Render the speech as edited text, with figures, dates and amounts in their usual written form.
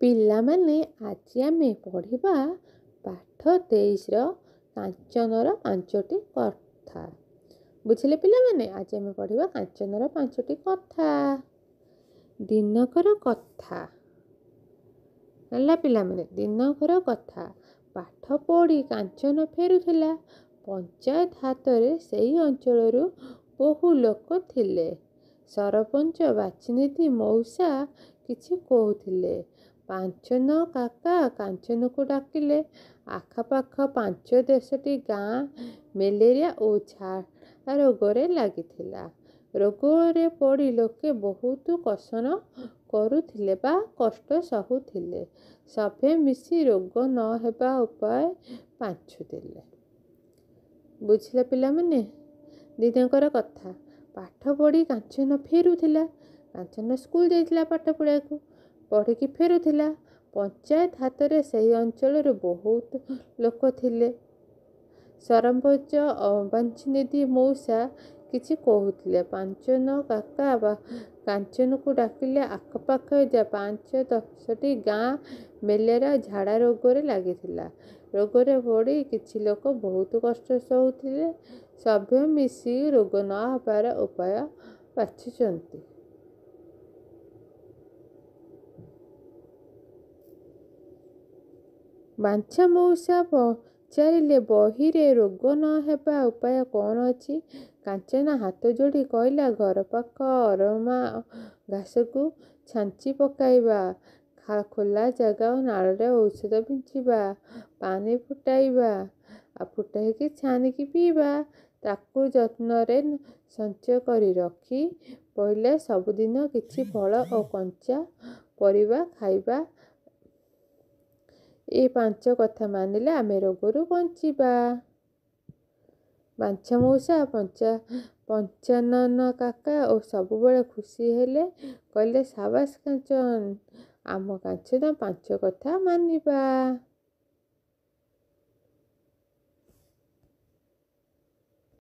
ପିଲାମାନେ ଆଜି ଆମେ ପଢ଼ିବା ପାଠ 23ର କାଞ୍ଚନର 5ଟି କଥା। ବୁଝିଲେ ପିଲାମାନେ? ଆଜି ଆମେ ପଢ଼ିବା କାଞ୍ଚନର 5ଟି କଥା। ଦିନକର କଥା ହେଲା ପିଲାମାନେ। ଦିନକର କଥା। ପାଠ ପଢ଼ି କାଞ୍ଚନ ଫେରୁଥିଲା। ପଞ୍ଚାୟତ ହାତରେ ସେଇ ଅଞ୍ଚଳରୁ ବହୁ ଲୋକ ଥିଲେ। ସରପଞ୍ଚ ବାଚିନିଧି ମଉସା କିଛି କହୁଥିଲେ। ପାଞ୍ଚନ କାକା କାଞ୍ଚନକୁ ଡାକିଲେ। ଆଖପାଖ 5-10ଟି ଗାଁ ମ୍ୟାଲେରିଆ ଓ ଝାଡ଼ା ରୋଗରେ ଲାଗିଥିଲା। ରୋଗରେ ପଡ଼ି ଲୋକେ ବହୁତ କଷଣ କରୁଥିଲେ ବା କଷ୍ଟ ସହୁଥିଲେ। ସଭେ ମିଶି ରୋଗ ନ ହେବା ଉପାୟ ବାଛୁଥିଲେ। ବୁଝିଲେ ପିଲାମାନେ? ଦିନକର କଥା। ପାଠ ପଢ଼ି କାଞ୍ଚନ ଫେରୁଥିଲା। କାଞ୍ଚନ ସ୍କୁଲ ଯାଇଥିଲା ପାଠ ପଢ଼ିବାକୁ। ପଢ଼ିକି ଫେରୁଥିଲା। ପଞ୍ଚାୟତ ହାତରେ ସେହି ଅଞ୍ଚଳରୁ ବହୁତ ଲୋକ ଥିଲେ। ସରପଞ୍ଚ ବାଚିନିଧି ମଉସା କିଛି କହୁଥିଲେ। ପାଞ୍ଚନ କାକା କାଞ୍ଚନକୁ ଡାକିଲେ। ଆଖପାଖ 5-10ଟି ଗାଁ ମ୍ୟାଲେରିଆ ଝାଡ଼ା ରୋଗରେ ଲାଗିଥିଲା। ରୋଗରେ ପଡ଼ି କିଛି ଲୋକ ବହୁତ କଷ୍ଟ ସହୁଥିଲେ। ସଭେ ମିଶି ରୋଗ ନ ହେବାର ଉପାୟ ବାଛୁଛନ୍ତି। ବାଞ୍ଛା ମଉସା ପଚାରିଲେ, ବହିରେ ରୋଗ ନ ହେବା ଉପାୟ କ'ଣ ଅଛି? କାଞ୍ଚନ ହାତ ଯୋଡ଼ି କହିଲା, ଘର ପାଖ ଅରମା ଘାସକୁ ଛାଞ୍ଚି ପକାଇବା, ଖୋଲା ଜାଗା ଓ ନାଳରେ ଔଷଧ ବିଞ୍ଚିବା, ପାଣି ଫୁଟାଇବା, ଫୁଟାଇକି ଛାଣିକି ପିଇବା, ତାକୁ ଯତ୍ନରେ ସଞ୍ଚୟ କରି ରଖି ପଇଲେ ସବୁଦିନ କିଛି ଫଳ ଓ କଞ୍ଚା ପରିବା ଖାଇବା। ଏ 5 କଥା ମାନିଲେ ଆମେ ରୋଗରୁ ବଞ୍ଚିବା। ବାଞ୍ଛା ମଉସା ପଞ୍ଚାନନ କାକା ଓ ସବୁବେଳେ ଖୁସି ହେଲେ। କହିଲେ, ସାବାସ୍ କାଞ୍ଚନ, ଆମ କାଞ୍ଚନ 5 କଥା ମାନିବା।